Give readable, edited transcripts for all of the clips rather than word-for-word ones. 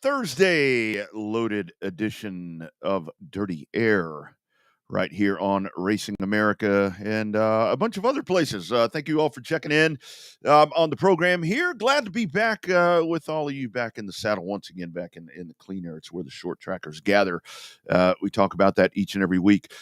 Thursday loaded edition of Dirty Air right here on Racing America and a bunch of other places. Thank you all for checking in on the program here. Glad to be back with all of you back in the saddle once again, back in the clean air. It's where the short trackers gather. We talk about that each and every week.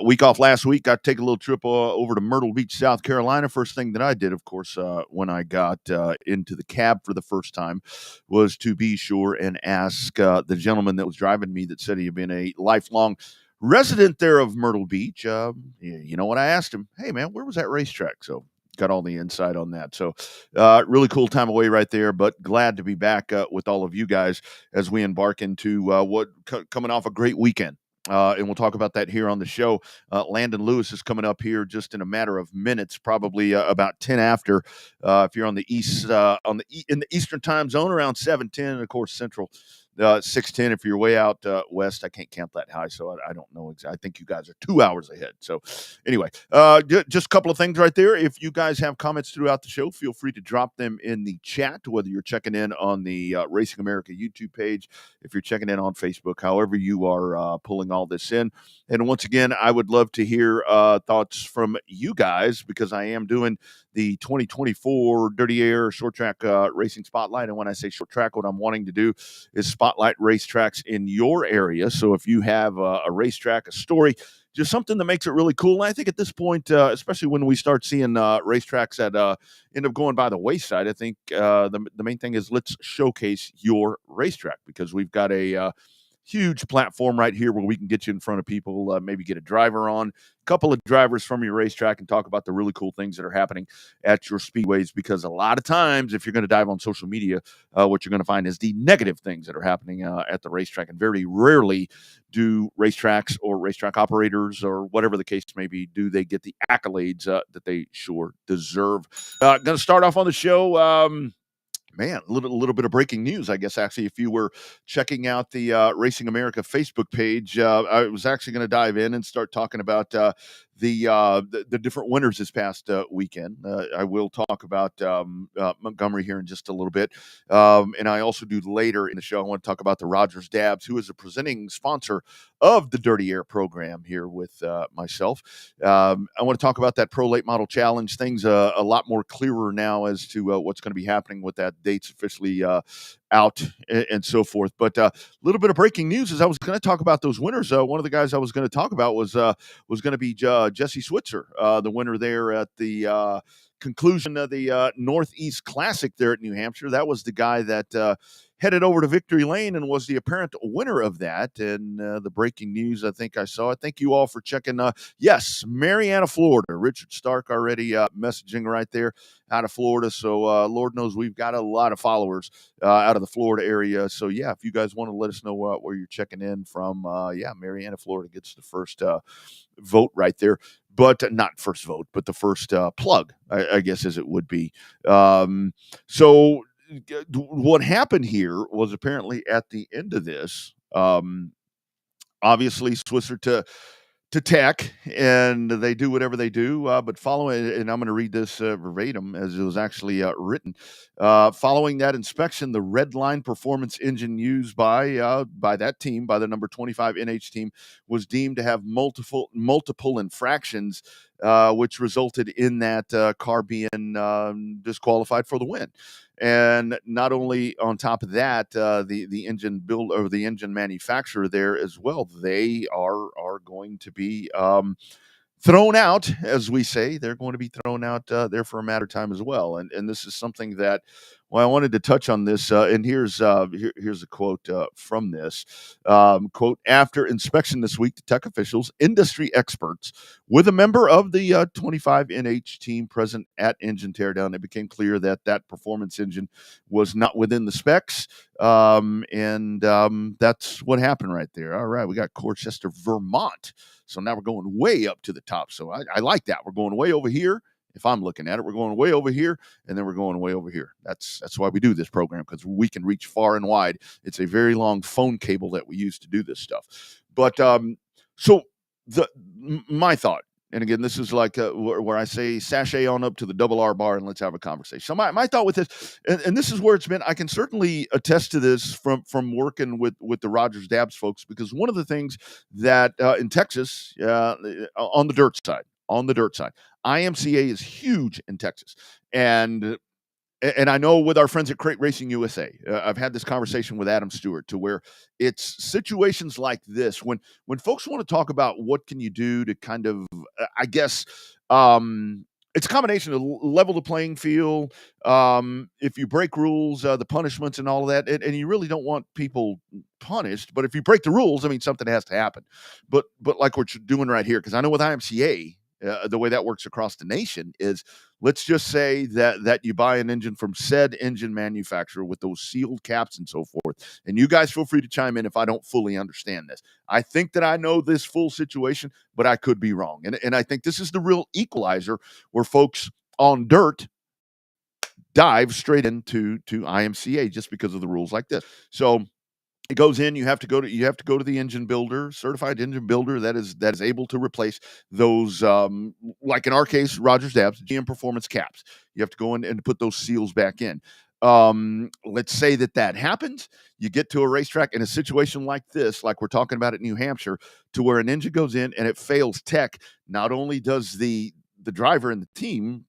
Week off last week, I take a little trip over to Myrtle Beach, South Carolina. First thing that I did, of course, when I got into the cab for the first time was to be sure and ask the gentleman that was driving me that said he had been a lifelong resident there of Myrtle Beach. You know what I asked him? Hey, man, where was that racetrack? So got all the insight on that. So really cool time away right there, but glad to be back with all of you guys as we embark into coming off a great weekend. And we'll talk about that here on the show. Landen Lewis is coming up here just in a matter of minutes, probably about 10 after. If you're on the east, in the Eastern time zone, around 7:10, and of course Central. 6:10 if you're way out west. I can't count that high, so I don't know exactly. I think you guys are 2 hours ahead. So anyway, just a couple of things right there. If you guys have comments throughout the show, feel free to drop them in the chat, whether you're checking in on the Racing America YouTube page, if you're checking in on Facebook, however you are pulling all this in. And once again, I would love to hear thoughts from you guys because I am doing the 2024 Dirty Air Short Track Racing Spotlight. And when I say short track, what I'm wanting to do is spotlight racetracks in your area. So if you have a racetrack, a story, just something that makes it really cool. And I think at this point, especially when we start seeing racetracks that end up going by the wayside, I think the main thing is let's showcase your racetrack because we've got a huge platform right here where we can get you in front of people, maybe get a driver on, a couple of drivers from your racetrack and talk about the really cool things that are happening at your speedways. Because a lot of times, if you're going to dive on social media, what you're going to find is the negative things that are happening at the racetrack. And very rarely do racetracks or racetrack operators or whatever the case may be, do they get the accolades that they sure deserve. Going to start off on the show. Man, a little bit of breaking news, I guess, actually, if you were checking out the Racing America Facebook page, I was actually going to dive in and start talking about the different winners this past weekend. I will talk about Montgomery here in just a little bit. And I also do later in the show, I want to talk about the Rogers Dabs, who is a presenting sponsor of the Dirty Air program here with myself. I want to talk about that Pro Late Model Challenge. Things a lot more clearer now as to what's going to be happening with that. Dates officially out and so forth. But a little bit of breaking news is I was going to talk about those winners. One of the guys I was going to talk about was going to be Jesse Switzer, the winner there at the conclusion of the Northeast Classic there at New Hampshire. That was the guy that headed over to Victory Lane and was the apparent winner of that. And the breaking news I think I saw. Thank you all for checking. Yes, Marietta, Florida. Richard Stark already messaging right there out of Florida. So Lord knows we've got a lot of followers out of the Florida area. So yeah, if you guys want to let us know where you're checking in from, Marietta, Florida gets the first vote right there. But not first vote, but the first plug, I guess, as it would be. So what happened here was apparently at the end of this, obviously Switzer to tech, and they do whatever they do. But following, and I'm going to read this verbatim as it was actually written. Following that inspection, the red line performance engine used by that team, by the number 25 NH team, was deemed to have multiple infractions, which resulted in that car being disqualified for the win. And not only on top of that, the engine build or the engine manufacturer there as well, they are going to be thrown out, as we say. They're going to be thrown out there for a matter of time as well. And this is something that, well, I wanted to touch on this. And here's a quote from this. Quote, after inspection this week, the tech officials, industry experts, with a member of the 25 NH team present at engine teardown, it became clear that performance engine was not within the specs. And that's what happened right there. All right, we got Colchester, Vermont. So now we're going way up to the top. So I like that. We're going way over here. If I'm looking at it, we're going way over here, and then we're going way over here. That's why we do this program, because we can reach far and wide. It's a very long phone cable that we use to do this stuff. But so my thought, And again, this is like where I say sashay on up to the double R bar and let's have a conversation. So my thought with this, and this is where it's been, I can certainly attest to this from working with the Rogers Dabs folks, because one of the things that in Texas, on the dirt side, IMCA is huge in Texas. And I know with our friends at Crate Racing USA, I've had this conversation with Adam Stewart to where it's situations like this when folks want to talk about what can you do to kind of, I guess, it's a combination of level the playing field. If you break rules, the punishments and all of that, and you really don't want people punished. But if you break the rules, I mean, something has to happen. But like what you're doing right here, because I know with IMCA, the way that works across the nation is, let's just say that you buy an engine from said engine manufacturer with those sealed caps and so forth. And you guys feel free to chime in if I don't fully understand this. I think that I know this full situation, but I could be wrong. And I think this is the real equalizer where folks on dirt dive straight into IMCA just because of the rules like this. So it goes in. You have to go to the engine builder, certified engine builder that is able to replace those, like in our case, Rogers Dabs, GM Performance caps. You have to go in and put those seals back in. Let's say that happens. You get to a racetrack in a situation like this, like we're talking about at New Hampshire, to where an engine goes in and it fails tech. Not only does the driver and the team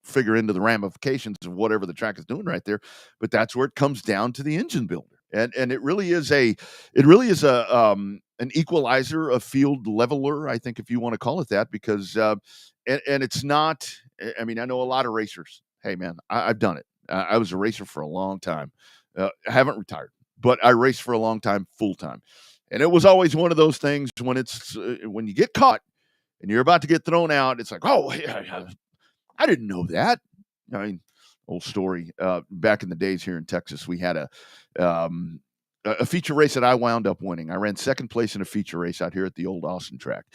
figure into the ramifications of whatever the track is doing right there, but that's where it comes down to the engine builder. And it really is a an equalizer, a field leveler, I think, if you want to call it that, because and it's not. I mean, I know a lot of racers. Hey, man, I've done it. I was a racer for a long time. I haven't retired, but I raced for a long time, full time, and it was always one of those things when it's when you get caught and you're about to get thrown out. It's like, oh, yeah, I didn't know that. I mean, old story. Back in the days here in Texas, we had a feature race that I wound up winning. I ran second place in a feature race out here at the old Austin track,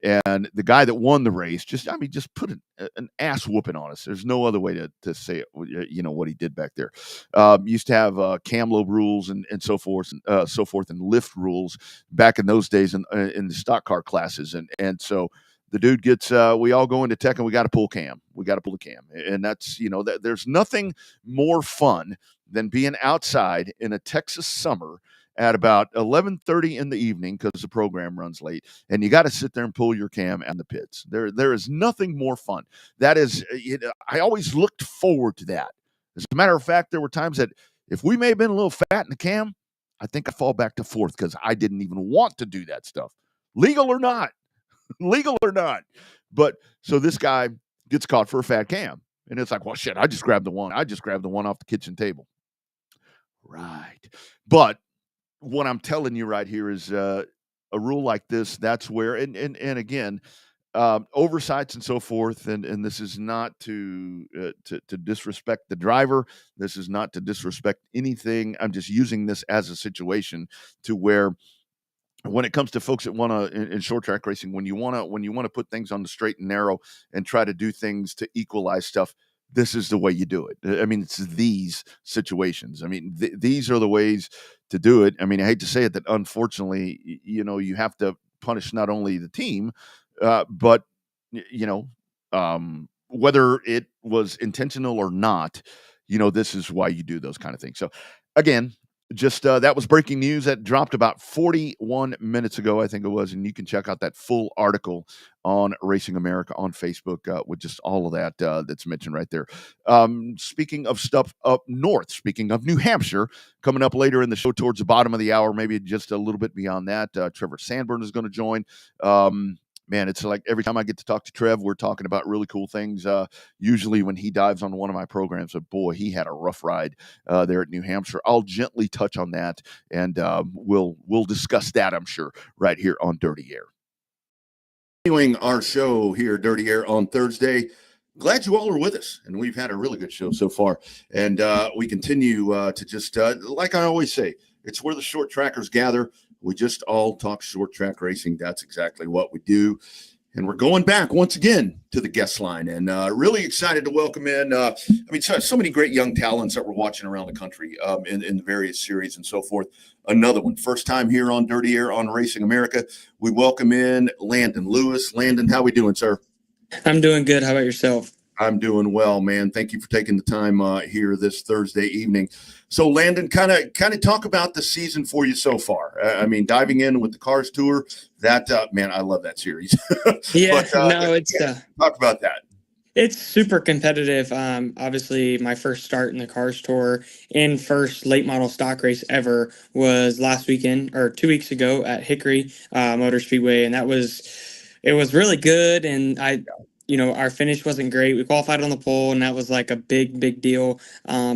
and the guy that won the race just put an ass whooping on us. There's no other way to say it. You know what he did back there. Used to have cam lobe rules and so forth and lift rules back in those days in the stock car classes, and so the dude gets, we all go into tech and we got to pull cam. We got to pull the cam. And that's, there's nothing more fun than being outside in a Texas summer at about 11:30 in the evening, because the program runs late, and you got to sit there and pull your cam and the pits. There is nothing more fun. That is, I always looked forward to that. As a matter of fact, there were times that if we may have been a little fat in the cam, I think I fall back to fourth because I didn't even want to do that stuff, legal or not. Legal or not. But so this guy gets caught for a fat cam. And it's like, well, shit, I just grabbed the one off the kitchen table. Right. But what I'm telling you right here is a rule like this, that's where, and again, oversights and so forth. And this is not to disrespect the driver. This is not to disrespect anything. I'm just using this as a situation to where, when it comes to folks that want to in short track racing, when you want to put things on the straight and narrow and try to do things to equalize stuff, this is the way you do it. I mean, it's these situations. I mean, these are the ways to do it. I mean, I hate to say it, that unfortunately, you have to punish not only the team, but whether it was intentional or not, this is why you do those kind of things. So again, just that was breaking news that dropped about 41 minutes ago, I think it was, and you can check out that full article on Racing America on Facebook with just all of that that's mentioned right there. Speaking of stuff up north, speaking of New Hampshire, coming up later in the show towards the bottom of the hour, maybe just a little bit beyond that, Trevor Sanborn is going to join. Man, it's like every time I get to talk to Trev, we're talking about really cool things. Usually when he dives on one of my programs, but boy, he had a rough ride there at New Hampshire. I'll gently touch on that, and we'll discuss that, I'm sure, right here on Dirty Air. Continuing our show here, Dirty Air, on Thursday. Glad you all are with us, and we've had a really good show so far. And we continue to just, like I always say, it's where the short trackers gather. We just all talk short track racing. That's exactly what we do. And we're going back once again to the guest line, and really excited to welcome in. So many great young talents that we're watching around the country in the various series and so forth. Another one, first time here on Dirty Air on Racing America. We welcome in Landen Lewis. Landen, how we doing, sir? I'm doing good. How about yourself? I'm doing well, man. Thank you for taking the time here this Thursday evening. So, Landen, kind of talk about the season for you so far. Diving in with the Cars Tour, that man, I love that series. Yeah, Talk about that. It's super competitive. Obviously, my first start in the Cars Tour and first late model stock race ever was last weekend or 2 weeks ago at Hickory Motor Speedway, and it was really good. And our finish wasn't great. We qualified on the pole, and that was like a big deal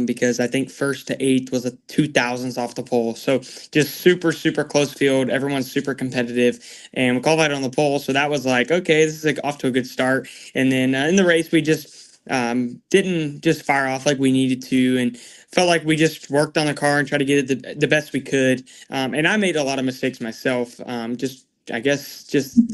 because I think first to eighth was a 2 thousandths off the pole. So just super close field. Everyone's super competitive, and we qualified on the pole. So that was like, okay, this is like off to a good start. And then in the race, we just didn't just fire off like we needed to, and felt like we just worked on the car and tried to get it the best we could. And I made a lot of mistakes myself. Just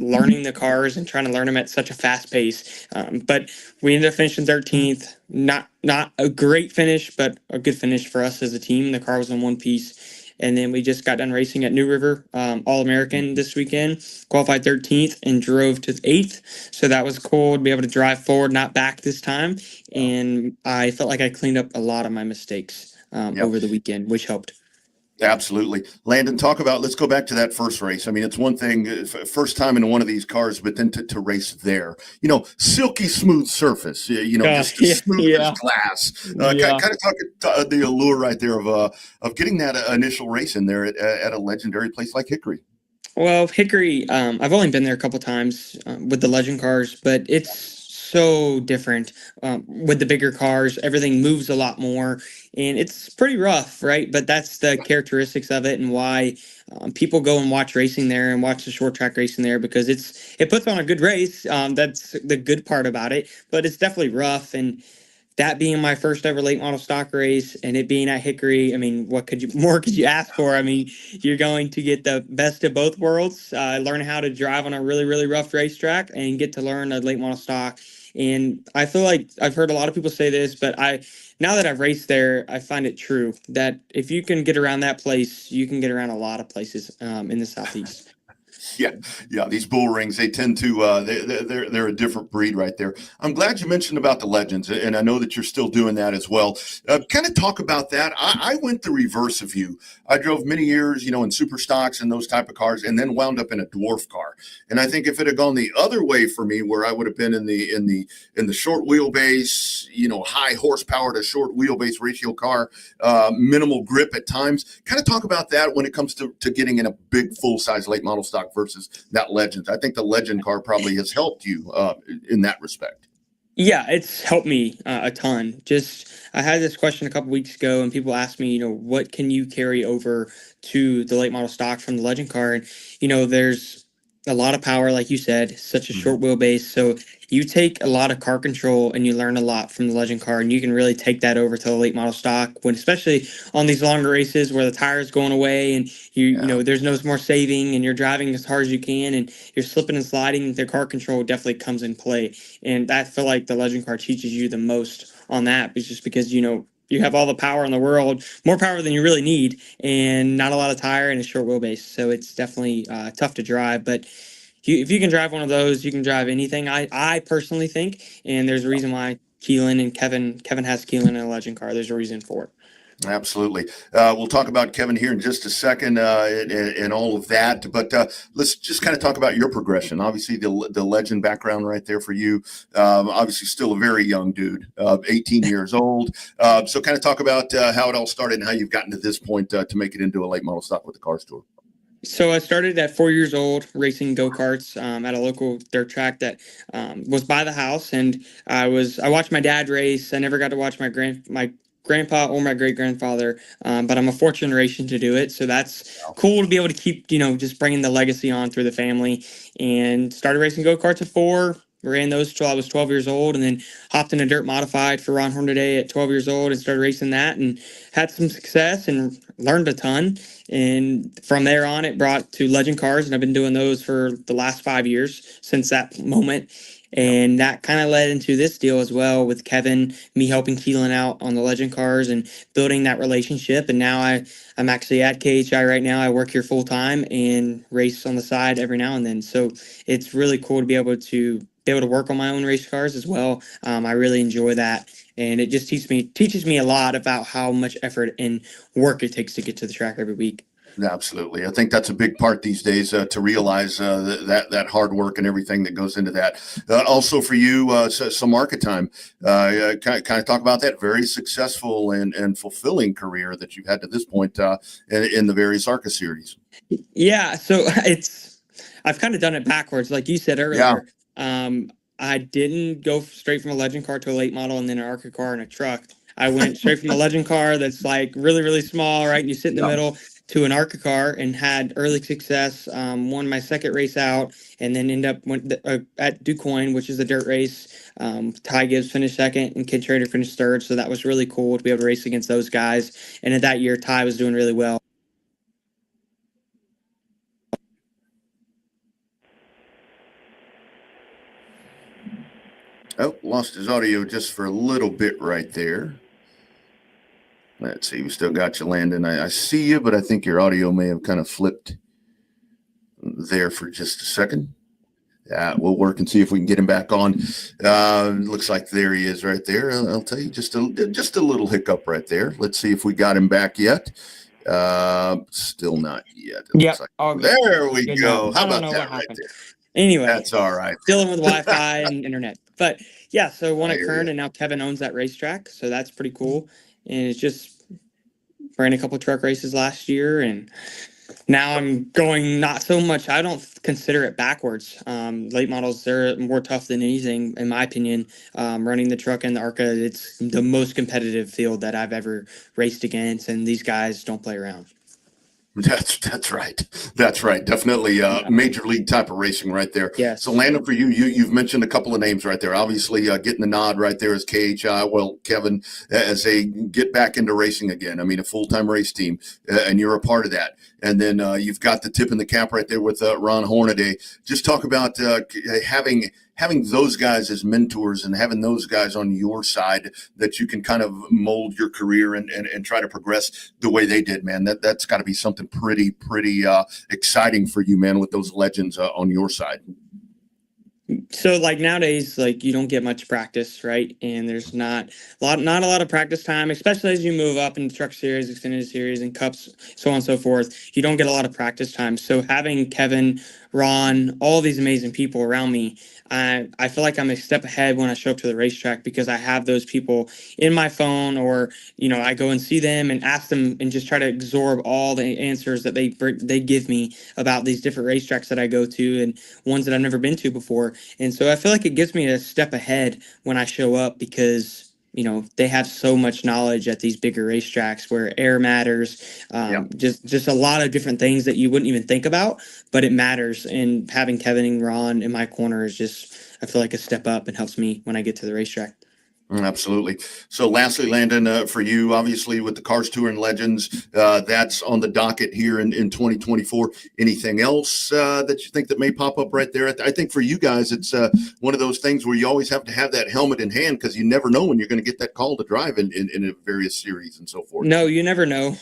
learning the cars and trying to learn them at such a fast pace. But we ended up finishing 13th. Not a great finish, but a good finish for us as a team. The car was in one piece. And then we just got done racing at New River, All-American this weekend, qualified 13th and drove to 8th. So that was cool to be able to drive forward, not back this time. And I felt like I cleaned up a lot of my mistakes over the weekend, which helped. Absolutely. Landen, let's go back to that first race. I mean, it's one thing, first time in one of these cars, but then to race there, silky smooth surface, just as smooth as glass. Kind of talk the allure right there of getting that initial race in there at a legendary place like Hickory. Well, Hickory, I've only been there a couple times with the legend cars, but it's so different with the bigger cars. Everything moves a lot more, and it's pretty rough, right? But that's the characteristics of it and why people go and watch racing there and watch the short track racing there, because it puts on a good race. That's the good part about it, but it's definitely rough. And that being my first ever late model stock race and it being at Hickory, I mean, what could you ask for? I mean, you're going to get the best of both worlds, learn how to drive on a really rough racetrack and get to learn a late model stock. And I feel like I've heard a lot of people say this, but now that I've raced there, I find it true that if you can get around that place, you can get around a lot of places in the Southeast. Yeah. These bull rings, they tend to they're a different breed right there. I'm glad you mentioned about the legends, and I know that you're still doing that as well. Kind of talk about that. I went the reverse of you. I drove many years, in super stocks and those type of cars, and then wound up in a dwarf car. And I think if it had gone the other way for me, where I would have been in the short wheelbase, high horsepower to short wheelbase ratio car, minimal grip at times. Kind of talk about that when it comes to getting in a big full size late model stock versus that legend. I think the legend car probably has helped you in that respect. Yeah, it's helped me a ton. I had this question a couple weeks ago, and people asked me, what can you carry over to the late model stock from the legend car? And, there's a lot of power, like you said, such a short wheelbase. So you take a lot of car control and you learn a lot from the legend car, and you can really take that over to the late model stock especially on these longer races where the tire is going away and there's no more saving and you're driving as hard as you can and you're slipping and sliding. The car control definitely comes in play, and I feel like the legend car teaches you the most on that. It's just because you have all the power in the world, more power than you really need, and not a lot of tire and a short wheelbase. So it's definitely tough to drive. But if you can drive one of those, you can drive anything. I personally think, and there's a reason why Keelan and Kevin has Keelan in a legend car. There's a reason for it. Absolutely. We'll talk about Kevin here in just a second and all of that. But let's just kind of talk about your progression. Obviously, the legend background right there for you. Obviously, still a very young dude, 18 years old. So kind of talk about how it all started and how you've gotten to this point to make it into a late model stock with the Cars Tour. So I started at 4 years old racing go-karts at a local dirt track that was by the house, and I watched my dad race. I never got to watch my grandpa or my great-grandfather, but I'm a fourth generation to do it, so that's cool to be able to keep just bringing the legacy on through the family. And started racing go-karts at 4, ran those till I was 12 years old, and then hopped in a dirt modified for Ron Hornaday at 12 years old and started racing that and had some success and learned a ton. And from there on, it brought to legend cars, and I've been doing those for the last 5 years since that moment. And that kind of led into this deal as well with Kevin, me helping Keelan out on the legend cars and building that relationship. And now I'm actually at KHI right now. I work here full time and race on the side every now and then. So it's really cool to be able to work on my own race cars as well. I really enjoy that, and it just teaches me a lot about how much effort and work it takes to get to the track every week. Absolutely. I think that's a big part these days to realize that hard work and everything that goes into that. Also for you, some market time. Kind of talk about that very successful and fulfilling career that you've had to this point in the various ARCA series. Yeah, so I've kind of done it backwards, like you said earlier. I didn't go straight from a legend car to a late model and then an ARCA car and a truck. I went straight from a legend car that's like really, really small, right? And you sit in the middle, to an ARCA car and had early success. Won my second race out, and then at DuQuoin, which is a dirt race. Ty Gibbs finished second, and Kid Trader finished third. So that was really cool to be able to race against those guys. And at that year, Ty was doing really well. Oh, lost his audio just for a little bit right there. Let's see. We still got you, Landen. I see you, but I think your audio may have kind of flipped there for just a second. We'll work and see if we can get him back on. Looks like there he is right there. I'll tell you, just a little hiccup right there. Let's see if we got him back yet. Still not yet. Yeah. Like. There we go. How about that right there? Anyway, that's all right. Dealing with Wi-Fi and internet. But yeah, so won at Kern, and now Kevin owns that racetrack. So that's pretty cool. And it's just ran a couple truck races last year, and now I'm going not so much. I don't consider it backwards. Late models, they're more tough than anything, in my opinion. Running the truck and the ARCA, it's the most competitive field that I've ever raced against, and these guys don't play around. That's right. That's right. Definitely major league type of lacing right there. Yes. So Landen, for you've mentioned a couple of names right there. Obviously, getting the nod right there is KHI. Well, Kevin, as they get back into racing again. I mean, a full-time race team, and you're a part of that. And then you've got the tip in the cap right there with Ron Hornaday. Just talk about having those guys as mentors and having those guys on your side that you can kind of mold your career and try to progress the way they did, man. That's got to be something pretty exciting for you, man, with those legends on your side. So like nowadays, like you don't get much practice, right? And there's not a lot of practice time, especially as you move up in the truck series, extended series, and cups, so on and so forth. You don't get a lot of practice time. So having Kevin, Ron, all these amazing people around me, I feel like I'm a step ahead when I show up to the racetrack because I have those people in my phone, or I go and see them and ask them and just try to absorb all the answers that they give me about these different racetracks that I go to and ones that I've never been to before. And so I feel like it gives me a step ahead when I show up because they have so much knowledge at these bigger racetracks where air matters, just a lot of different things that you wouldn't even think about, but it matters. And having Kevin and Ron in my corner is just, I feel like a step up and helps me when I get to the racetrack. Absolutely. So lastly, Landen, for you, obviously with the Cars Tour and Legends, that's on the docket here in 2024. Anything else that you think that may pop up right there? I think for you guys, it's one of those things where you always have to have that helmet in hand because you never know when you're going to get that call to drive in various series and so forth. No, you never know.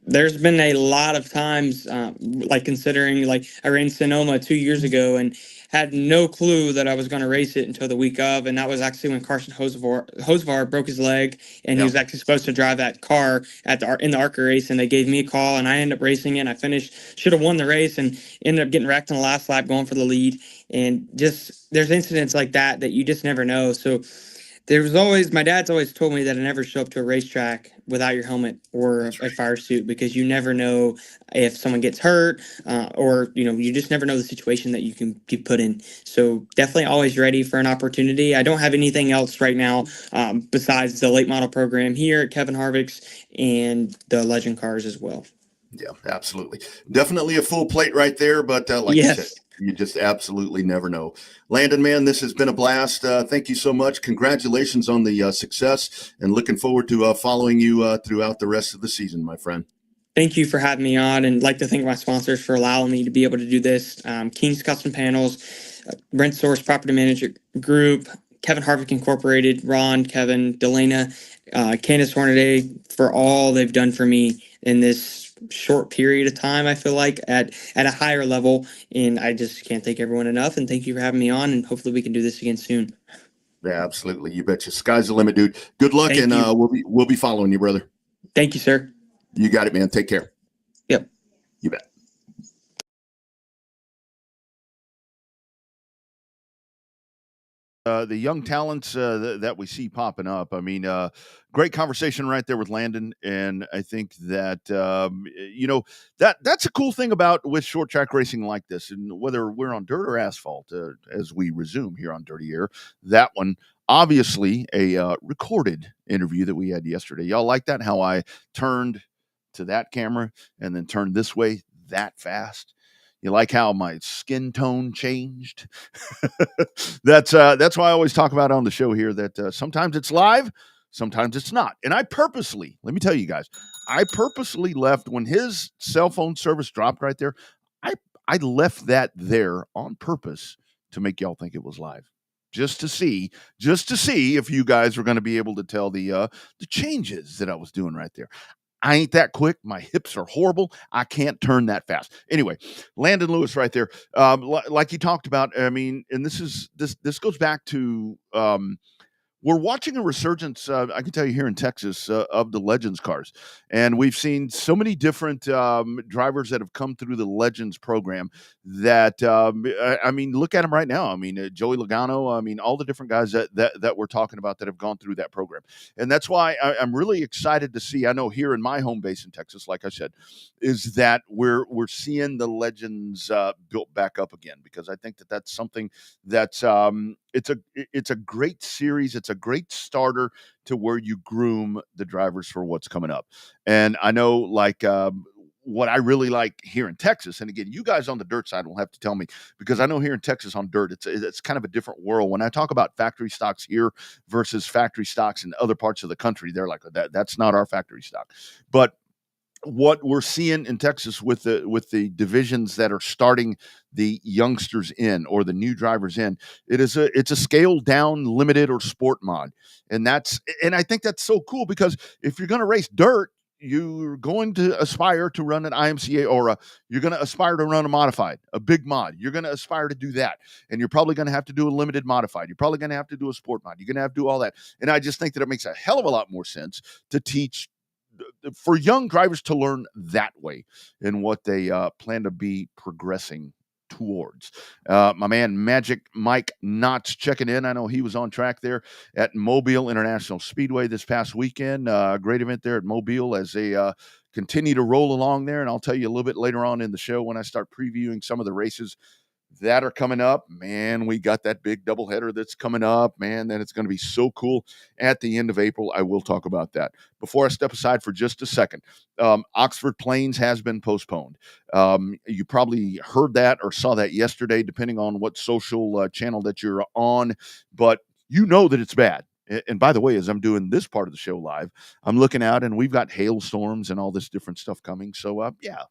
There's been a lot of times, like considering, like I ran Sonoma 2 years ago and had no clue that I was going to race it until the week of, and that was actually when Carson Hosevar broke his leg, and he was actually supposed to drive that car in the ARCA race, and they gave me a call, and I ended up racing it, and I should have won the race, and ended up getting wrecked in the last lap going for the lead, and just there's incidents like that you just never know. So my dad's always told me that I never show up to a racetrack without your helmet or a fire suit because you never know if someone gets hurt or, you just never know the situation that you can be put in. So definitely always ready for an opportunity. I don't have anything else right now besides the late model program here at Kevin Harvick's and the legend cars as well. Yeah, absolutely. Definitely a full plate right there. But like you said, You just absolutely never know. Landon, man, this has been a blast. Thank you so much. Congratulations on the success, and looking forward to following you throughout the rest of the season, my friend. Thank you for having me on, and like to thank my sponsors for allowing me to be able to do this. King's Custom Panels, Rent Source Property Manager Group, Kevin Harvick Incorporated, Ron, Kevin, Delana, Candace Hornaday, for all they've done for me in this short period of time. I feel like at a higher level, and I just can't thank everyone enough. And thank you for having me on, and hopefully we can do this again soon. Yeah, absolutely. You betcha. Sky's the limit, dude. Good luck, Thank and you. we'll be following you, brother. Thank you, sir. You got it, man. Take care. Yep. You bet. The young talents that we see popping up. I mean, great conversation right there with Landon, and I think that that's a cool thing about with short track racing like this, and whether we're on dirt or asphalt, as we resume here on Dirty Air. That one, obviously, a recorded interview that we had yesterday. Y'all like that? How I turned to that camera and then turned this way that fast. You like how my skin tone changed? That's why I always talk about on the show here that sometimes it's live, sometimes it's not. And I purposely, let me tell you guys, I purposely left when his cell phone service dropped right there. I left that there on purpose to make y'all think it was live. Just to see if you guys were going to be able to tell the changes that I was doing right there. I ain't that quick. My hips are horrible. I can't turn that fast. Anyway, Landen Lewis right there. Like you talked about, I mean, and this goes back to we're watching a resurgence, I can tell you here in Texas, of the Legends cars. And we've seen so many different drivers that have come through the Legends program that, I mean, look at them right now. I mean, Joey Logano, I mean, all the different guys that we're talking about that have gone through that program. And that's why I'm really excited to see, I know here in my home base in Texas, like I said, is that we're seeing the Legends built back up again, because I think that's something that's it's a great series. It's a great starter to where you groom the drivers for what's coming up. And I know, like, what I really like here in Texas, and again, you guys on the dirt side will have to tell me, because I know here in Texas on dirt, it's kind of a different world. When I talk about factory stocks here versus factory stocks in other parts of the country, they're like, that's not our factory stock. But what we're seeing in Texas with the divisions that are starting the youngsters in, or the new drivers in, it's a scaled down limited or sport mod. And I think that's so cool, because if you're going to race dirt, you're going to aspire to run an IMCA, or you're going to aspire to run a modified, a big mod. You're going to aspire to do that. And you're probably going to have to do a limited modified. You're probably going to have to do a sport mod. You're going to have to do all that. And I just think that it makes a hell of a lot more sense to teach for young drivers to learn that way, and what they plan to be progressing towards. My man Magic Mike Knotts checking in. I know he was on track there at Mobile International Speedway this past weekend. Great event there at Mobile as they continue to roll along there. And I'll tell you a little bit later on in the show when I start previewing some of the races that are coming up. Man, we got that big doubleheader that's coming up, man. Then it's going to be so cool at the end of April. I will talk about that. Before I step aside for just a second, Oxford Plains has been postponed. You probably heard that or saw that yesterday, depending on what social channel that you're on, but you know that it's bad. And by the way, as I'm doing this part of the show live, I'm looking out and we've got hailstorms and all this different stuff coming. So, yeah.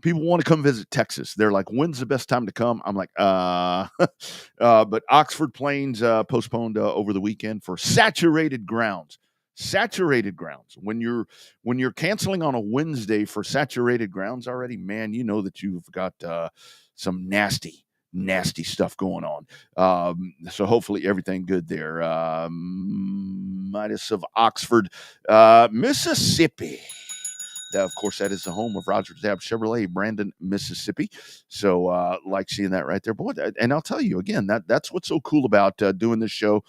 People want to come visit Texas. They're like, when's the best time to come? I'm like, but Oxford Plains postponed over the weekend for saturated grounds. Saturated grounds. When you're canceling on a Wednesday for saturated grounds already, man, you know that you've got some nasty stuff going on. So hopefully everything good there. Midas of Oxford, Mississippi. Of course, that is the home of Roger Zapp Chevrolet, Brandon, Mississippi. So, like seeing that right there. Boy, and I'll tell you again, that's what's so cool about doing this show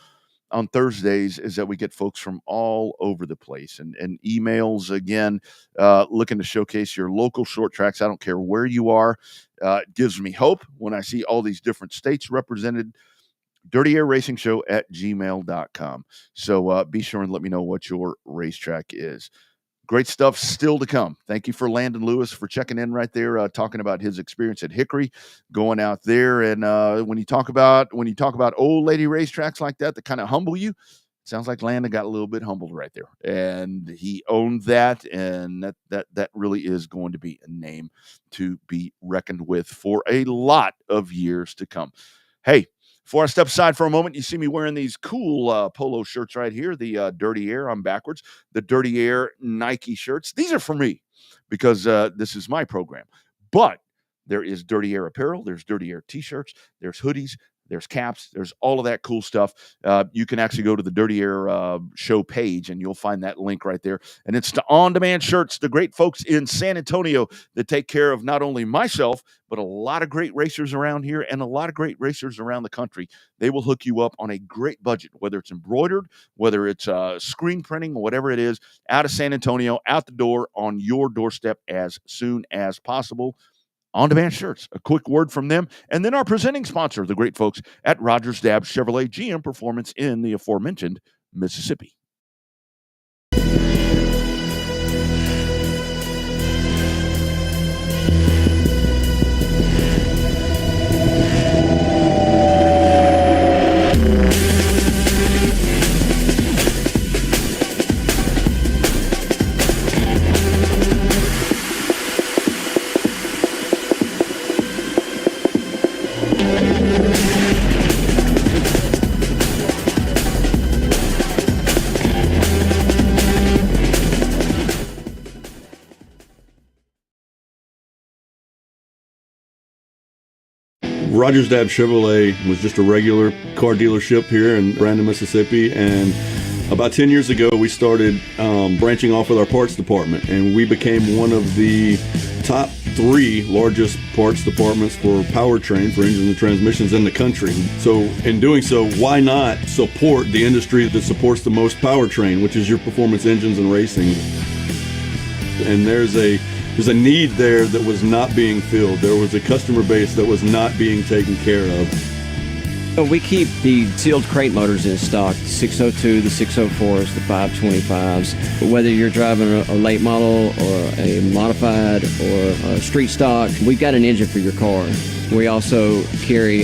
on Thursdays, is that we get folks from all over the place, and emails again, looking to showcase your local short tracks. I don't care where you are. It gives me hope when I see all these different states represented. Dirty Air Racing Show at gmail.com. So be sure and let me know what your racetrack is. great stuff still to come. Thank you for Landen Lewis for checking in right there, talking about his experience at Hickory, going out there. And when you talk about old lady racetracks like that kind of humble you, sounds like Landen got a little bit humbled right there, and he owned that, and that really is going to be a name to be reckoned with for a lot of years to come. Hey, before I step aside for a moment, you see me wearing these cool polo shirts right here, the Dirty Air. I'm backwards. The Dirty Air Nike shirts. These are for me because this is my program. But there is Dirty Air apparel. There's Dirty Air T-shirts. There's hoodies. There's caps. There's all of that cool stuff. You can actually go to the Dirty Air show page, and you'll find that link right there. And it's the on-demand shirts, the great folks in San Antonio that take care of not only myself, but a lot of great racers around here and a lot of great racers around the country. They will hook you up on a great budget, whether it's embroidered, whether it's screen printing, whatever it is, out of San Antonio, out the door, on your doorstep as soon as possible. On-demand shirts, a quick word from them, and then our presenting sponsor, the great folks at Rogers Dabbs Chevrolet GM Performance in the aforementioned Mississippi. Rogers Dabbs Chevrolet was just a regular car dealership here in Brandon, Mississippi, and about 10 years ago we started branching off with our parts department, and we became one of the top 3 largest parts departments for powertrain, for engines and transmissions in the country. So in doing so, why not support the industry that supports the most powertrain, which is your performance engines and racing? And there's a need there that was not being filled. There was a customer base that was not being taken care of. We keep the sealed crate motors in stock, the 602, the 604s, the 525s. Whether you're driving a late model or a modified or a street stock, we've got an engine for your car. We also carry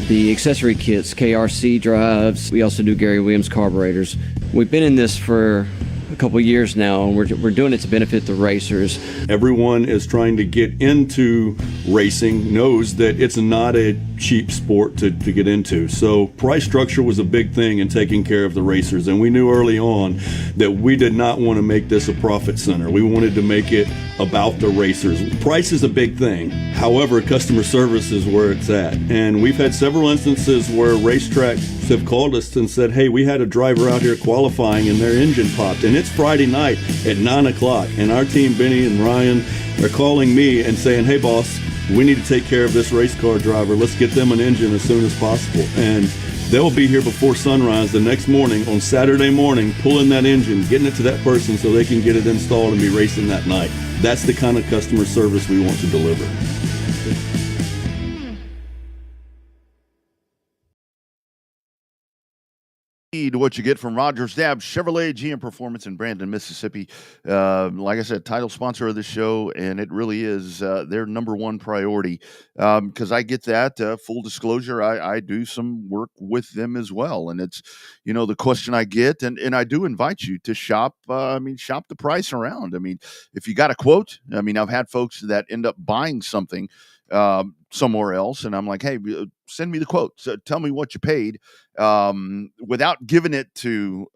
the accessory kits, KRC drives. We also do Gary Williams carburetors. We've been in this for a couple of years now, and we're doing it to benefit the racers. Everyone is trying to get into racing, knows that it's not a cheap sport to get into. So price structure was a big thing in taking care of the racers, and we knew early on that we did not want to make this a profit center. We wanted to make it about the racers. Price is a big thing. However, customer service is where it's at. And we've had several instances where racetracks have called us and said, hey, we had a driver out here qualifying and their engine popped. And it's Friday night at 9 o'clock. And our team, Benny and Ryan, are calling me and saying, hey, boss, we need to take care of this race car driver. Let's get them an engine as soon as possible. And they'll be here before sunrise the next morning on Saturday morning, pulling that engine, getting it to that person so they can get it installed and be racing that night. That's the kind of customer service we want to deliver. What you get from Rogers Dabbs Chevrolet GM Performance in Brandon, Mississippi. Like I said, title sponsor of the show, and it really is their number one priority because I get that. Full disclosure, I do some work with them as well, and it's, the question I get, and I do invite you to shop. Shop the price around. If you got a quote, I've had folks that end up buying something somewhere else, and I'm like, hey, send me the quote. So tell me what you paid without giving it to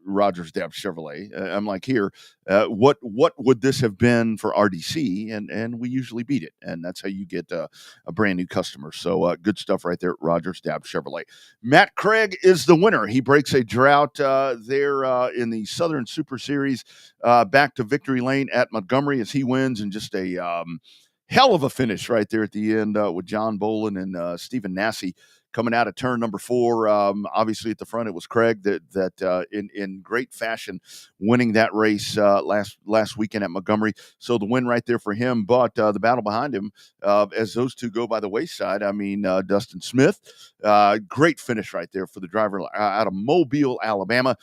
Rogers Dabbs Chevrolet. I'm like, here, what would this have been for RDC? And we usually beat it, and that's how you get a brand new customer. So good stuff right there at Rogers Dabbs Chevrolet. Matt Craig is the winner. He breaks a drought there in the Southern Super Series, back to victory lane at Montgomery as he wins, and just a hell of a finish right there at the end with John Bolin and Stephen Nassy coming out of turn number 4. Obviously at the front, it was Craig that in great fashion winning that race last weekend at Montgomery. So the win right there for him, but the battle behind him as those two go by the wayside. Dustin Smith, great finish right there for the driver out of Mobile, Alabama.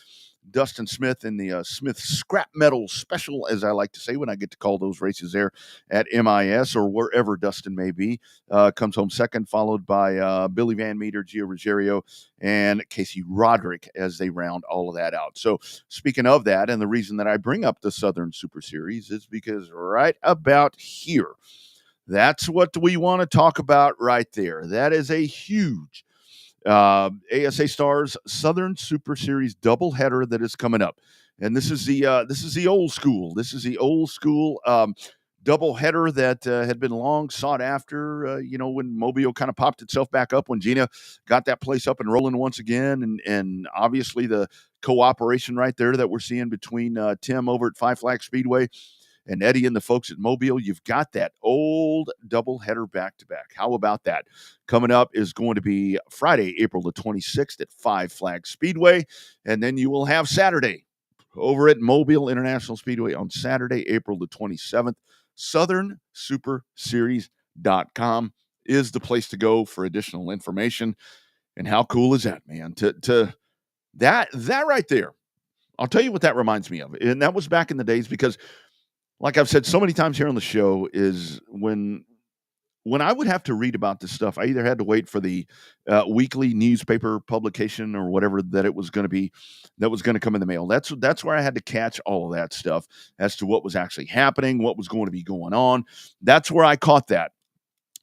Dustin Smith in the Smith Scrap Metal Special, as I like to say when I get to call those races there at MIS or wherever Dustin may be. Comes home second, followed by Billy Van Meter, Gio Ruggiero, and Casey Roderick as they round all of that out. So speaking of that, and the reason that I bring up the Southern Super Series is because right about here, that's what we want to talk about right there. That is a huge ASA Stars Southern Super Series doubleheader that is coming up, and this is the old school. This is the old school doubleheader that had been long sought after. When Mobile kind of popped itself back up, when Gina got that place up and rolling once again, and obviously the cooperation right there that we're seeing between Tim over at Five Flag Speedway and Eddie and the folks at Mobile. You've got that old doubleheader back-to-back. How about that? Coming up is going to be Friday, April the 26th at Five Flag Speedway, and then you will have Saturday over at Mobile International Speedway on Saturday, April the 27th. SouthernSuperSeries.com is the place to go for additional information. And how cool is that, man? To that right there. I'll tell you what that reminds me of. And that was back in the days because, like I've said so many times here on the show, is when I would have to read about this stuff, I either had to wait for the weekly newspaper publication or whatever that it was going to be, that was going to come in the mail. That's where I had to catch all of that stuff as to what was actually happening, what was going to be going on. That's where I caught that.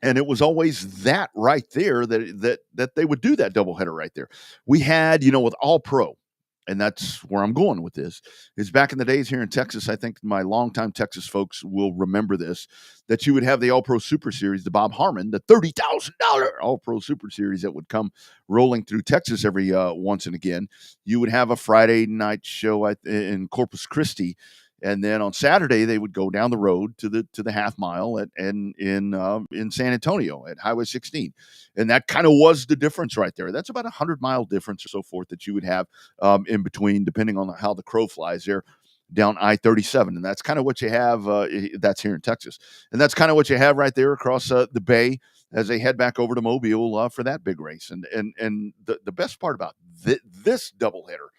And it was always that right there that they would do that doubleheader right there. We had, with All Pro. And that's where I'm going with this, is back in the days here in Texas, I think my longtime Texas folks will remember this, that you would have the All-Pro Super Series, the Bob Harmon, the $30,000 All-Pro Super Series that would come rolling through Texas every once and again. You would have a Friday night show in Corpus Christi, and then on Saturday they would go down the road to the half mile in San Antonio at Highway 16, and that kind of was the difference right there. That's about 100-mile difference or so forth that you would have in between, depending on how the crow flies there down I-37, and that's kind of what you have. That's here in Texas, and that's kind of what you have right there across the bay as they head back over to Mobile for that big race. And the best part about this doubleheader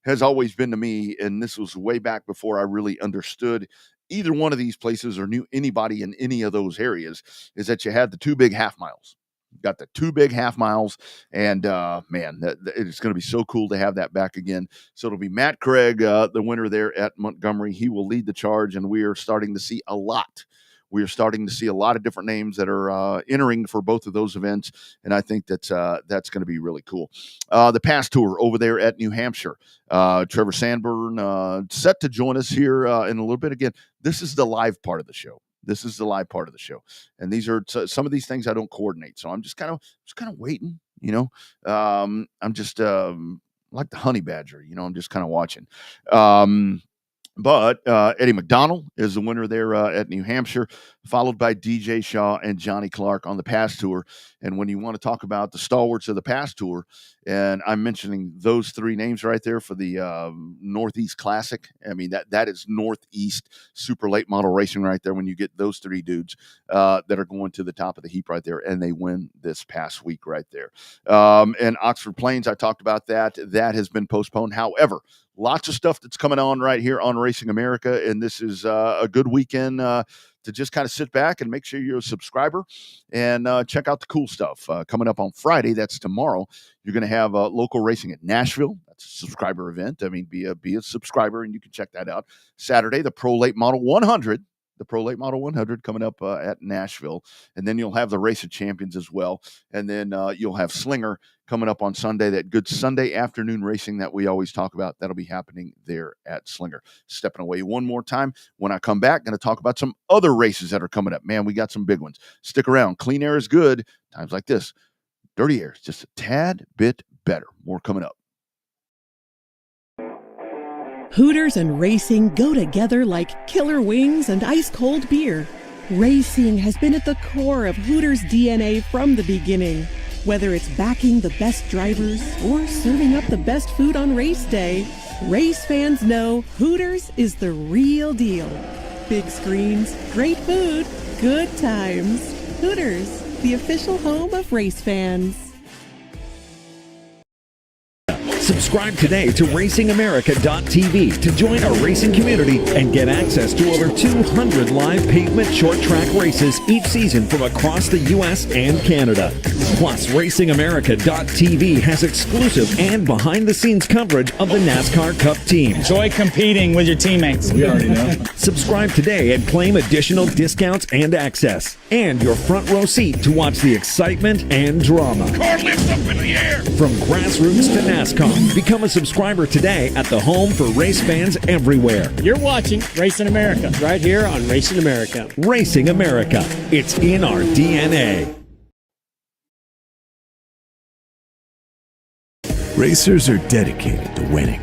has always been to me, and this was way back before I really understood either one of these places or knew anybody in any of those areas, is that you had the two big half miles. You've got the two big half miles, and man, it's going to be so cool to have that back again. So it'll be Matt Craig, the winner there at Montgomery. He will lead the charge, and we are starting to see a lot. We are starting to see a lot of different names that are entering for both of those events, and I think that's going to be really cool. The Pass Tour over there at New Hampshire. Trevor Sanborn set to join us here in a little bit. Again, this is the live part of the show. And these are some of these things I don't coordinate, so I'm just kind of waiting. I'm just like the honey badger. I'm just kind of watching. But Eddie McDonald is the winner there at New Hampshire, followed by DJ Shaw and Johnny Clark on the Pass Tour. And when you want to talk about the stalwarts of the Pass Tour, and I'm mentioning those three names right there for the Northeast Classic. I mean, that is Northeast super late model racing right there when you get those three dudes that are going to the top of the heap right there, and they win this past week right there. And Oxford Plains, I talked about that. That has been postponed. However, lots of stuff that's coming on right here on Racing America, and this is a good weekend to just kind of sit back and make sure you're a subscriber and check out the cool stuff. Coming up on Friday, that's tomorrow, you're going to have local racing at Nashville. That's a subscriber event. I mean, be a subscriber, and you can check that out. Saturday, the Pro Late Model 100. The Pro Late Model 100 coming up at Nashville. And then you'll have the Race of Champions as well. And then you'll have Slinger coming up on Sunday, that good Sunday afternoon racing that we always talk about. That'll be happening there at Slinger. Stepping away one more time. When I come back, going to talk about some other races that are coming up. Man, we got some big ones. Stick around. Clean air is good. Times like this. Dirty air is just a tad bit better. More coming up. Hooters and racing go together like killer wings and ice-cold beer. Racing has been at the core of Hooters' DNA from the beginning. Whether it's backing the best drivers or serving up the best food on race day, race fans know Hooters is the real deal. Big screens, great food, good times. Hooters, the official home of race fans. Subscribe today to RacingAmerica.tv to join our racing community and get access to over 200 live pavement short track races each season from across the U.S. and Canada. Plus, RacingAmerica.tv has exclusive and behind-the-scenes coverage of the NASCAR Cup team. Enjoy competing with your teammates. We already know. Subscribe today and claim additional discounts and access. And your front row seat to watch the excitement and drama. Car lifts up in the air. From grassroots to NASCAR, become a subscriber today at the home for race fans everywhere. You're watching Racing America right here on Racing America. Racing America. It's in our DNA. Racers are dedicated to winning.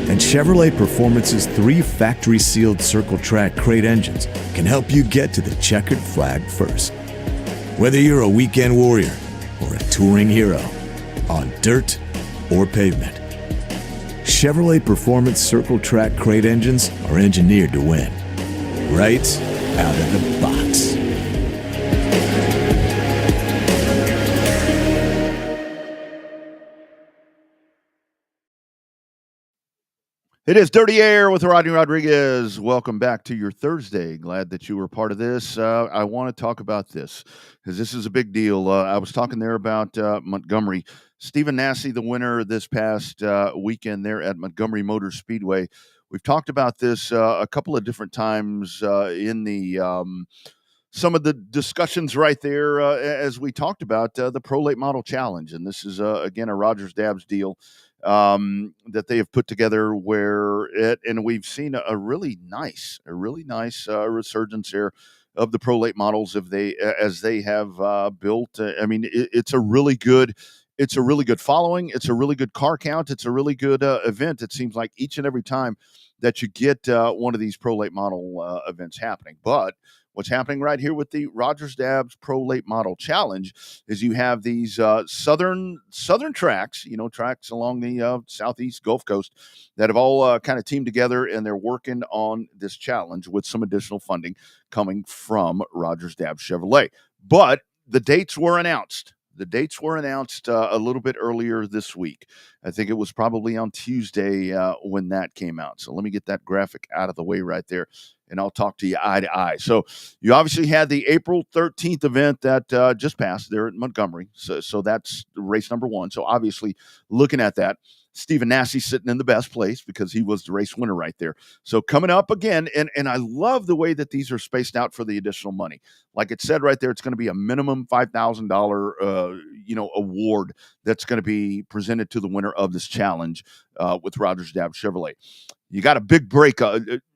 And Chevrolet Performance's 3 factory-sealed circle track crate engines can help you get to the checkered flag first. Whether you're a weekend warrior or a touring hero, on dirt or pavement, Chevrolet Performance circle track crate engines are engineered to win. Right out of the box. It is Dirty Air with Rodney Rodriguez. Welcome back to your Thursday. Glad that you were part of this. I want to talk about this because this is a big deal. I was talking there about Montgomery. Stephen Nasse, the winner this past weekend there at Montgomery Motor Speedway. We've talked about this a couple of different times in the some of the discussions right there as we talked about the Pro Late Model Challenge. And this is, again, a Rogers Dabbs deal that they have put together and we've seen a really nice resurgence here of the Pro Late models as they have built. It's a really good following. It's a really good car count. It's a really good event. It seems like each and every time that you get one of these Pro Late model events happening. But what's happening right here with the Rogers Dabbs Pro Late Model Challenge is you have these southern tracks, tracks along the southeast Gulf Coast that have all kind of teamed together, and they're working on this challenge with some additional funding coming from Rogers Dabbs Chevrolet. But the dates were announced. A little bit earlier this week. I think it was probably on Tuesday when that came out. So let me get that graphic out of the way right there, and I'll talk to you eye to eye. So you obviously had the April 13th event that just passed there at Montgomery. So that's race number 1. So obviously looking at that, Stephen Nasse sitting in the best place because he was the race winner right there. So coming up again, and I love the way that these are spaced out for the additional money. Like it said right there, it's going to be a minimum $5,000 award that's going to be presented to the winner of this challenge with Rogers Dabbs Chevrolet. You got a big break.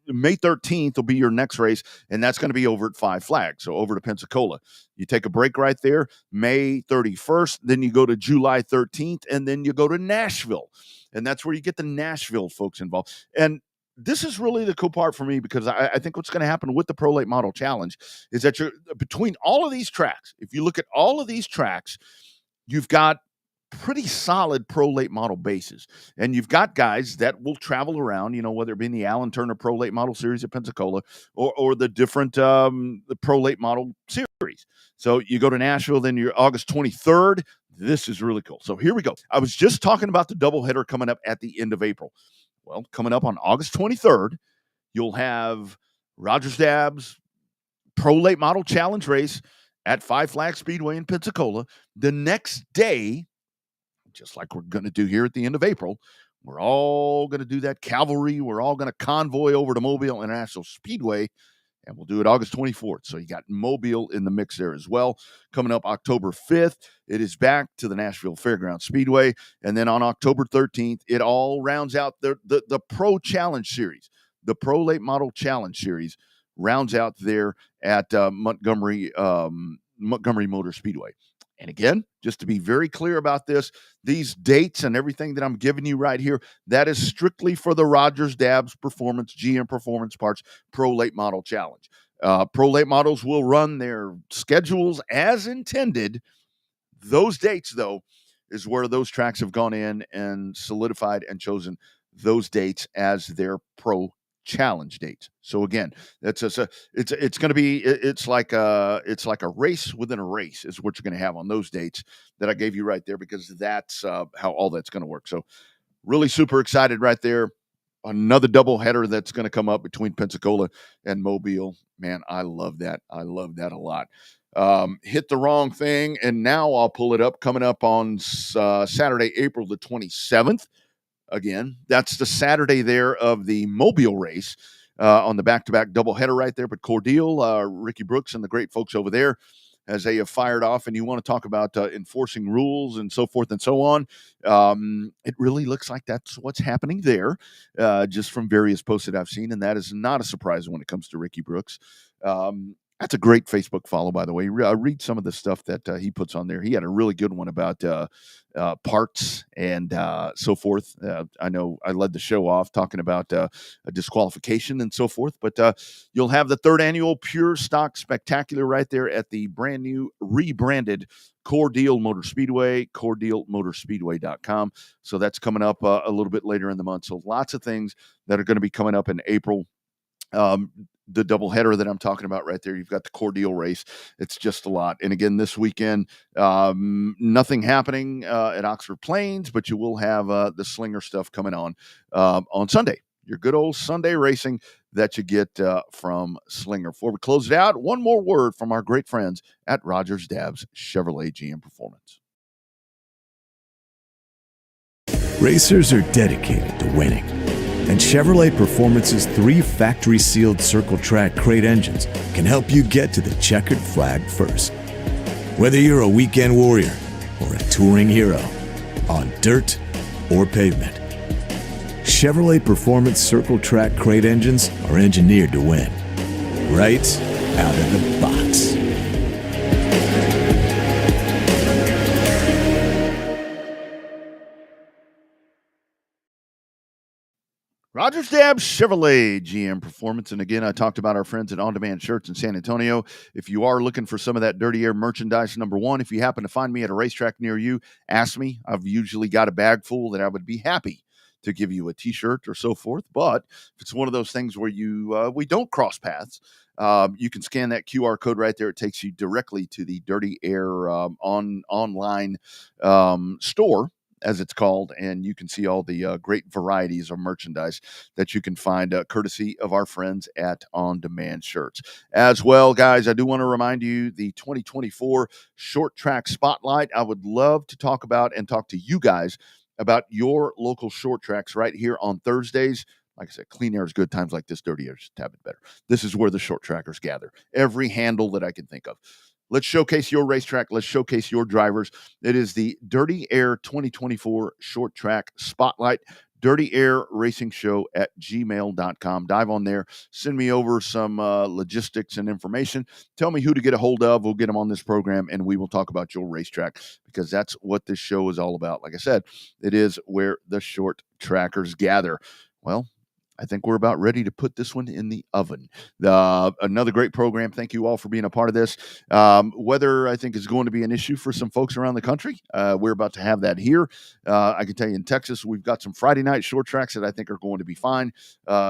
May 13th will be your next race, and that's going to be over at Five Flags, so over to Pensacola. You take a break right there, May 31st, then you go to July 13th, and then you go to Nashville. And that's where you get the Nashville folks involved. And this is really the cool part for me because I think what's going to happen with the Pro Late Model Challenge is that you're between all of these tracks. If you look at all of these tracks, you've got pretty solid Pro Late Model bases. And you've got guys that will travel around, whether it be in the Alan Turner Pro Late Model Series at Pensacola or the different the Pro Late Model Series. So you go to Nashville, then you're August 23rd. This is really cool. So here we go. I was just talking about the doubleheader coming up at the end of April. Well, coming up on August 23rd, you'll have Rogers Dabbs Pro Late Model Challenge race at Five Flags Speedway in Pensacola. The next day, just like we're going to do here at the end of April, we're all going to do that cavalry. We're all going to convoy over to Mobile International Speedway, and we'll do it August 24th. So you got Mobile in the mix there as well. Coming up October 5th, it is back to the Nashville Fairgrounds Speedway. And then on October 13th, it all rounds out the Pro Challenge Series. The Pro Late Model Challenge Series rounds out there at Montgomery Motor Speedway. And again, just to be very clear about this, these dates and everything that I'm giving you right here, that is strictly for the Rogers Dabbs Performance, GM Performance Parts Pro Late Model Challenge. Pro Late Models will run their schedules as intended. Those dates, though, is where those tracks have gone in and solidified and chosen those dates as their Pro Challenge dates. So again, it's going to be it's like a race within a race is what you're going to have on those dates that I gave you right there, because that's how all that's going to work. So really super excited right there. Another doubleheader that's going to come up between Pensacola and Mobile. Man, I love that. I love that a lot. Hit the wrong thing, and now I'll pull it up. Coming up on Saturday, April the 27th. Again, that's the Saturday there of the Mobile race on the back-to-back doubleheader right there. But Cordele, Ricky Brooks, and the great folks over there, as they have fired off, and you want to talk about enforcing rules and so forth and so on. It really looks like that's what's happening there, just from various posts that I've seen, and that is not a surprise when it comes to Ricky Brooks. That's a great Facebook follow, by the way. Read some of the stuff that he puts on there. He had a really good one about parts and so forth. I know I led the show off talking about a disqualification and so forth, but you'll have the third annual Pure Stock Spectacular right there at the brand new rebranded Cordele Motor Speedway, CordeleMotorspeedway.com. So that's coming up a little bit later in the month. So lots of things that are going to be coming up in April. The doubleheader that I'm talking about right there, you've got the Cordele race. It's just a lot. And again, this weekend, nothing happening at Oxford Plains, but you will have the Slinger stuff coming on Sunday. Your good old Sunday racing that you get from Slinger. Before we close it out, one more word from our great friends at Rogers Dabbs Chevrolet GM Performance. Racers are dedicated to winning. And Chevrolet Performance's 3 factory-sealed circle track crate engines can help you get to the checkered flag first. Whether you're a weekend warrior or a touring hero, on dirt or pavement, Chevrolet Performance circle track crate engines are engineered to win. Right out of the box. Rogers Dabbs Chevrolet GM Performance. And again, I talked about our friends at On Demand Shirts in San Antonio. If you are looking for some of that Dirty Air merchandise, number one, if you happen to find me at a racetrack near you, ask me. I've usually got a bag full that I would be happy to give you a T-shirt or so forth. But if it's one of those things where we don't cross paths, you can scan that QR code right there. It takes you directly to the Dirty Air online store, as it's called, and you can see all the great varieties of merchandise that you can find courtesy of our friends at On Demand Shirts. As well, guys, I do want to remind you the 2024 Short Track Spotlight. I would love to talk to you guys about your local short tracks right here on Thursdays. Like I said, clean air is good. Times like this, dirty air is a tad bit better. This is where the short trackers gather. Every handle that I can think of. Let's showcase your racetrack. Let's showcase your drivers. It is the Dirty Air 2024 Short Track Spotlight. Dirty Air Racing Show at gmail.com. Dive on there. Send me over some logistics and information. Tell me who to get a hold of. We'll get them on this program, and we will talk about your racetrack because that's what this show is all about. Like I said, it is where the short trackers gather. Well, I think we're about ready to put this one in the oven. Another great program. Thank you all for being a part of this. Weather, I think, is going to be an issue for some folks around the country. We're about to have that here. I can tell you in Texas, we've got some Friday night short tracks that I think are going to be fine.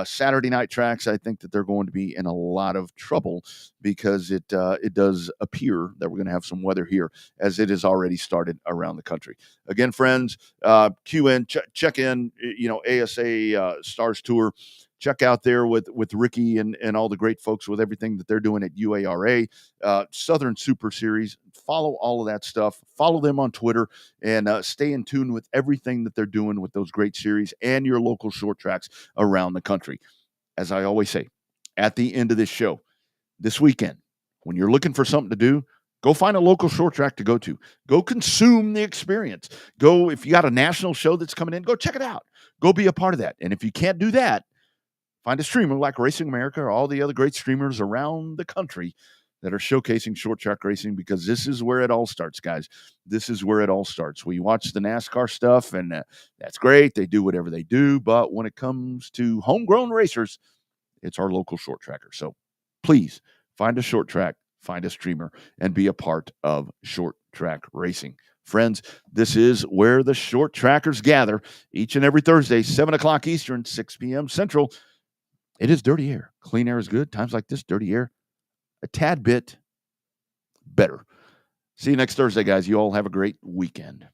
Saturday night tracks, I think that they're going to be in a lot of trouble because it does appear that we're going to have some weather here as it has already started around the country. Again, friends, check in, ASA Stars Tour. Check out there with Ricky and all the great folks with everything that they're doing at UARA, Southern Super Series. Follow all of that stuff. Follow them on Twitter and stay in tune with everything that they're doing with those great series and your local short tracks around the country. As I always say, at the end of this show, this weekend, when you're looking for something to do, go find a local short track to go to. Go consume the experience. Go, if you got a national show that's coming in, go check it out. Go be a part of that. And if you can't do that, find a streamer like Racing America or all the other great streamers around the country that are showcasing short track racing, because this is where it all starts, guys. This is where it all starts. We watch the NASCAR stuff, and that's great. They do whatever they do. But when it comes to homegrown racers, it's our local short tracker. So please find a short track, find a streamer, and be a part of short track racing. Friends, this is where the short trackers gather each and every Thursday, 7 o'clock Eastern, 6 p.m. Central. It is Dirty Air. Clean air is good. Times like this, dirty air, a tad bit better. See you next Thursday, guys. You all have a great weekend.